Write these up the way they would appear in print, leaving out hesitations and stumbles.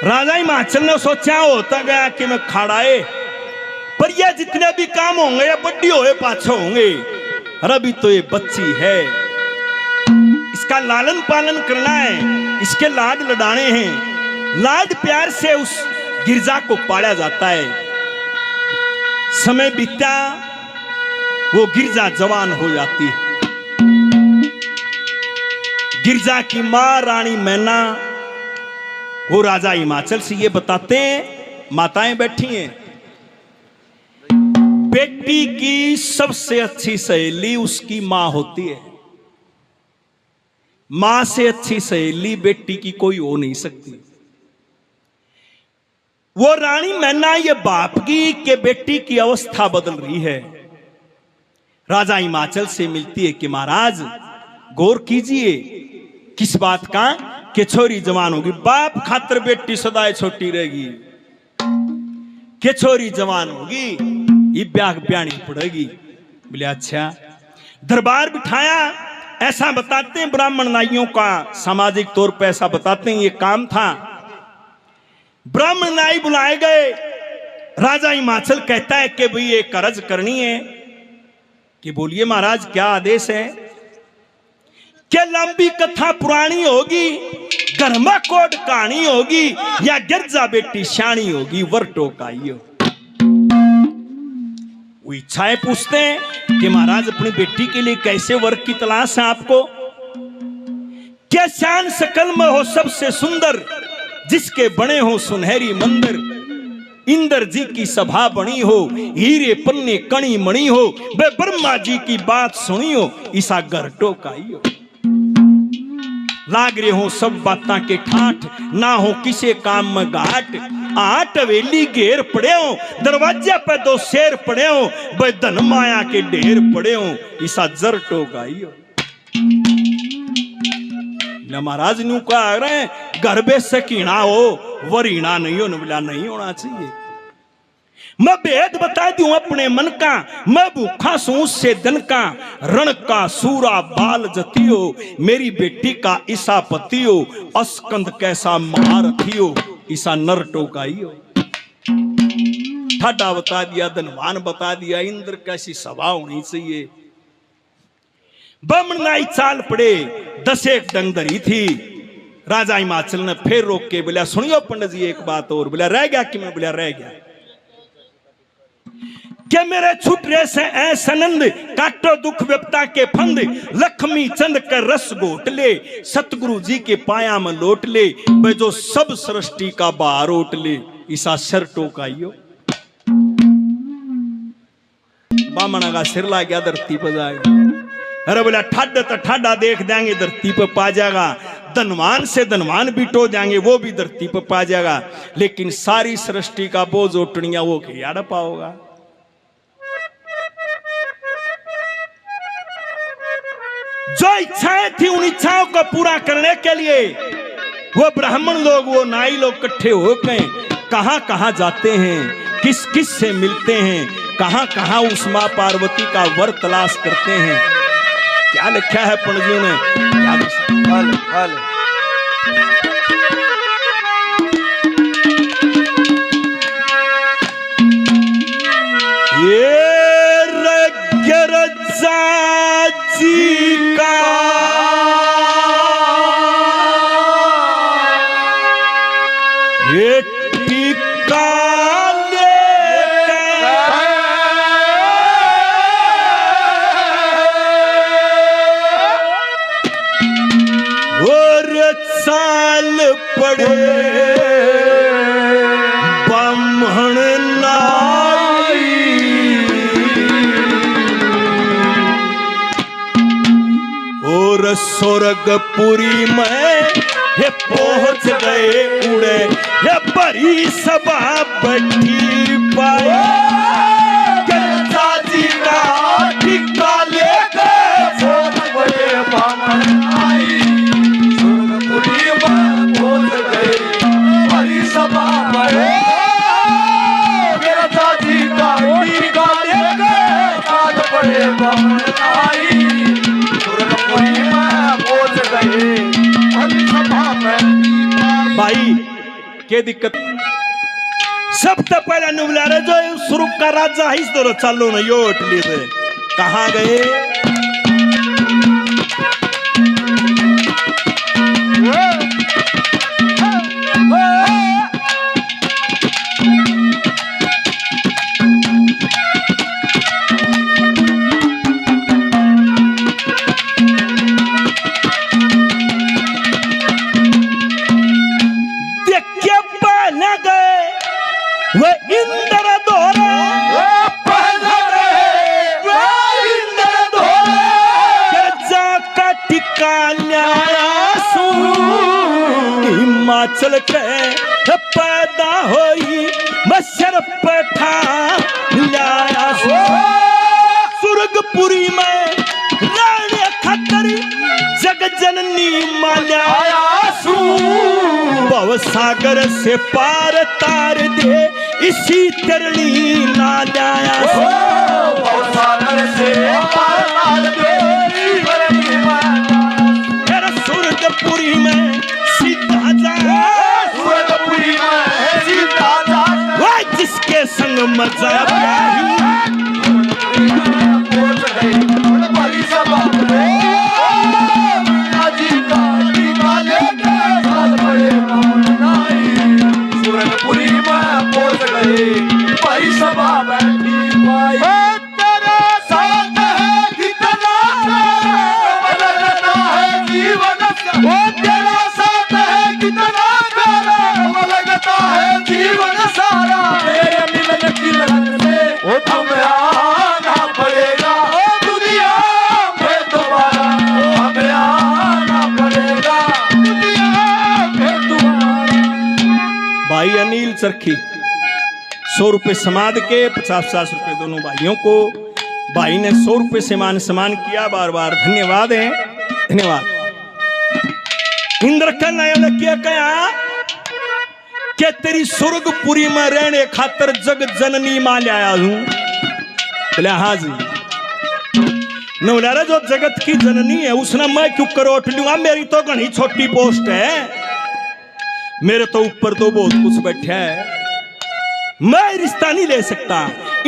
राजा हिमाचल ने सोचा होता गया कि मैं खाड़ाए पर ये जितने भी काम होंगे ये बड्डी होए पाछे होंगे। अभी तो ये बच्ची है, इसका लालन पालन करना है, इसके लाड लडाने हैं। लाड प्यार से उस गिरजा को पाला जाता है। समय बीता, वो गिरजा जवान हो जाती है। गिरजा की मां रानी मैना वो राजा हिमाचल से ये बताते हैं, माताएं बैठी हैं, बेटी की सबसे अच्छी सहेली उसकी मां होती है। मां से अच्छी सहेली बेटी की कोई हो नहीं सकती। वो रानी मैना ये बाप की के बेटी की अवस्था बदल रही है। राजा हिमाचल से मिलती है कि महाराज गौर कीजिए, किस बात का कि छोरी जवान होगी, बाप खातर बेटी सदाए छोटी रहेगी, कि छोरी जवान होगी ये ब्याह ब्यानी पड़ेगी। बोले अच्छा। दरबार बिठाया, ऐसा बताते हैं ब्राह्मण नाइयों का सामाजिक तौर पर ऐसा बताते हैं ये काम था। ब्राह्मण नाई बुलाए गए। राजा हिमाचल कहता है कि भाई ये कर्ज करनी है। कि बोलिए महाराज क्या आदेश है? क्या लंबी कथा पुरानी होगी, गरमा कोट कहानी होगी, या गिरजा बेटी शानी होगी, वर टोकाइयो। वो इच्छाएं पूछते हैं कि महाराज अपनी बेटी के लिए कैसे वर की तलाश है आपको? क्या शान सकल में हो सबसे सुंदर, जिसके बने हो सुनहरी मंदिर, इंद्र जी की सभा बनी हो, हीरे पन्ने कणी मणि हो, वे ब्रह्मा जी की बात सुनी हो, ईसा घर टोकाई हो। लाग रहे हो सब बातां के ठाठ, ना हो किसे काम में घाट। आठ हवेली घेर पड़े हो, दरवाजे पे दो शेर पड़े हो, वे धन माया के ढेर पड़े हो, ईसा जर टोकाई हो। महाराज न्यू कह रहे हैं घर बे सकीना हो, वरीना नहीं हो। बोला नहीं होना चाहिए। मैं भेद बता दूं अपने मन का, मैं भूखा सू उससे दिन का, रण का सूरा बाल जतियो, मेरी बेटी का ईसा पतियो, अस्कंद कैसा महारथियो, ईसा नर टोकाइयो। ठाडा बता दिया, धनवान बता दिया, इंद्र कैसी सभा होनी चाहिए। बमनाई चाल पड़े, 10 डंग धरी थी। राजा हिमाचल ने फिर रोक के बोला सुनियो पंडित जी एक बात और। बोला रह गया कि मैं? बोला रह गया। क्या मेरे छुटरे से ऐसा नंद, काटो दुख विपता के फंद, लक्ष्मी चंद कर रस घोट ले, सतगुरु जी के पाया में लोट ले, वे जो सब सृष्टि का बाहर ओट ले, ईसा सर टोकाइयो। बामना का सिर ला गया, धरती पर जाएगा। अरे बोला ठाडा तो ठाडा देख देंगे, धरती पर पा जाएगा। धनवान से धनवान भी टो जाएंगे, वो भी धरती पर पा जाएगा। लेकिन सारी सृष्टि का बोझ उठनिया वो क्या पाओगा? जो इच्छाएं थी उन इच्छाओं को पूरा करने के लिए वो ब्राह्मण लोग, वो नाई लोग इकट्ठे होकर कहां कहां जाते हैं, किस किस से मिलते हैं, कहां कहां उस मां पार्वती का वर तलाश करते हैं। क्या लिखा है पंडित ने? क्या ये रज्जा जी का टीका साल पड़े ब्राह्मण नाई, और स्वर्गपुरी में ये पहुंच गए उड़े, ये बड़ी सभा बैठी पाए, गिरजा जी का टिक्का लेके बहुत बड़े ब्राह्मण नाई, भाई के दिक्कत सब तो पहले नुबला रे जो सुरुक का राजा हिस दो चालो न यो इटली से कहाँ गए हिमाचल के पैदा होई मशर पठा लाया सुरगपुरी में राणे खतर जग जननी माया भव सागर से पार तार दे इसी तरणी ना लाया भव सागर से पार तार दे सुरगपुरी में सीधा जा सुरगपुरी में सीधा जा वह जिसके संग मजा सुरगपुरी में पहुंच गए भाई सभा बैठी भाई अनिल चरखी 100 रुपए समाज के 50-50 रुपए दोनों भाइयों को भाई ने 100 रुपए से मान सम्मान किया बार बार धन्यवाद है धन्यवाद। इंद्र का नया किया कहा कि तेरी सुरगपुरी में रहने खातर जग जननी मान आया हूं बोले हाँ जी नवलारा जो जगत की जननी है उसने मैं क्यों करोट लूंगा मेरी तो घनी छोटी पोस्ट है मेरे तो ऊपर तो बहुत कुछ बैठा है मैं रिश्ता नहीं ले सकता।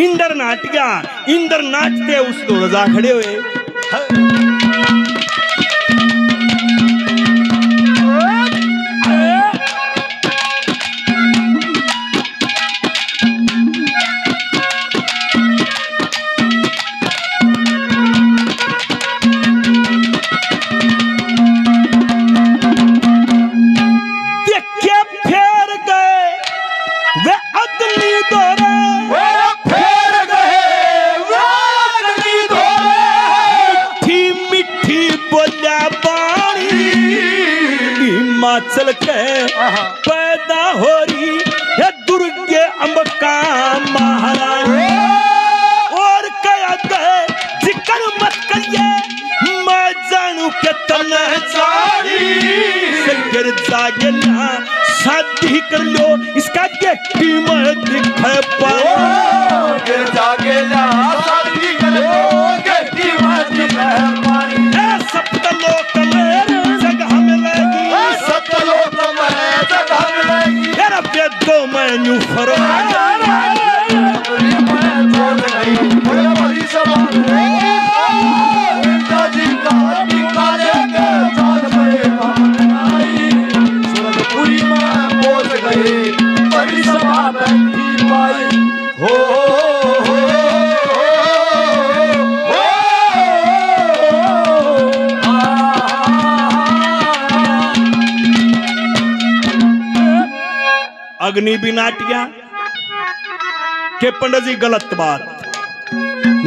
इंद्र नाट गया इंद्र नाचते उस दो रजा खड़े हुए हिमाचल के पैदा हो रही है दुर्गे अंबिका महाराज और क्या गए जिक्र मत करिए मैं जानू के तने चारी सिर जागे ना शादी कर लो इसका देखी मैं दिखे पाऊं गिर जागे ना शादी कर लो देखी मैं दिखे पाऊं सप्तलोक में जगह मिलेगी सप्तलोक में जगह मिलेगी तेरा बेदो मैं न्यू फरो अग्नि भी नाट गया के पंडित जी गलत बात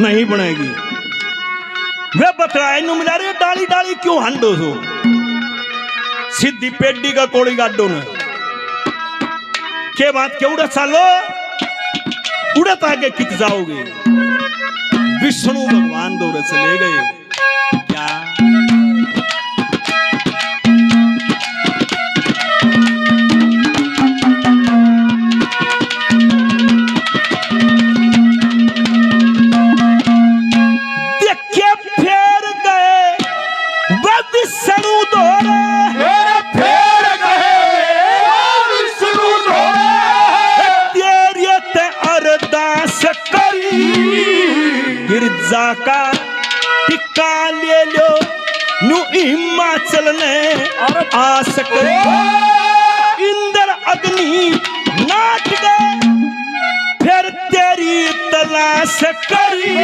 नहीं बनेगी वे बतलाए नु मिला रहे डाली डाली क्यों हंडो सो सीधी पेडी का कोड़ी गाडो ने के बात क्यों उड़ा चालो उड़त आगे कित जाओगे विष्णु भगवान दौरे चले गए क्या विष्णु दौरे फेर गए विष्णु जाका टिक्का ले लो नु हिमाचल ने आस कर इंद्र अग्नि नाट गए फिर तेरी तलाश करी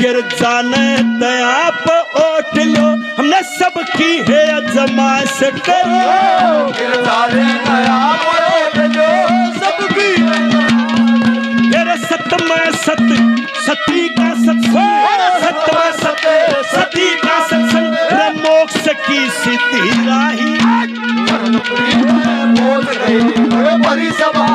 गिर जाने दया पे ओट लो हमने सबकी है अजमाइश करी गिर जाने दया पे ओट लो सबकी तेरे सत में सत सती का सत्संग सत में सत सती का सत्संग मोक्ष की सिद्धि राही पहुंच गई बड़ी सभा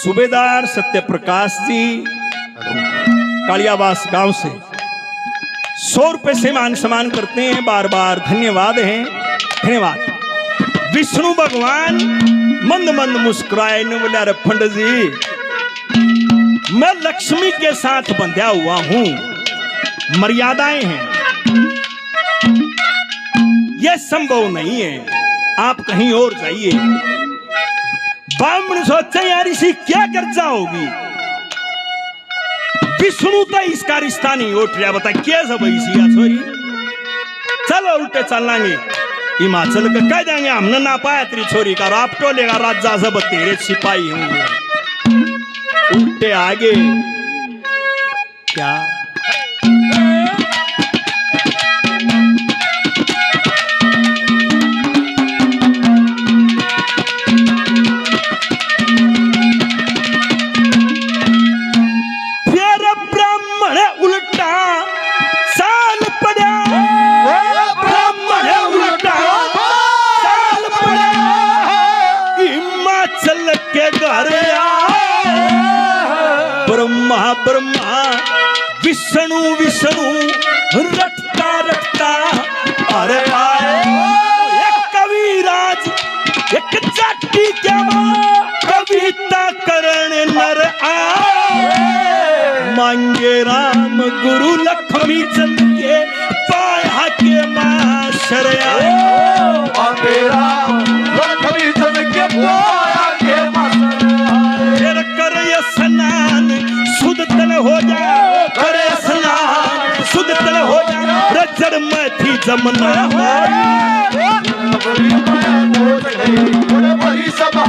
सूबेदार सत्य प्रकाश जी कालियावास गांव से 100 रुपए से मान सम्मान करते हैं। बार बार धन्यवाद है, धन्यवाद। विष्णु भगवान मंद मंद मुस्कुराए ने बोला, अरे पंडित जी मैं लक्ष्मी के साथ बंधा हुआ हूं, मर्यादाएं हैं, यह संभव नहीं है, आप कहीं और जाइए। ब्राह्मण सोचा यार इसी क्या गर्जा होगी, विष्णु तो इसका रिश्ता नहीं उठ रहा, बता क्या सब इसी छोरी, चलो उल्टे चलेंगे हिमाचल का कह देंगे हमने ना पाया तेरी छोरी का, आप टोलेगा राजा सब तेरे सिपाही होंगे, उल्टे आगे क्या ब्रह्मा विष्णु विष्णु रटता रटता अरे एक कविराज एक जाति क्या कविता करण नर मांगे राम गुरु लक्ष्मी चंद के पाया के माशर मांगे राम लक्ष्मी चंद के पाया के माशर कर स्नान शुद्ध तल हो जा, करे स्नान शुद्ध तल हो जा, रजड़ में थी जमुना बड़ी सभा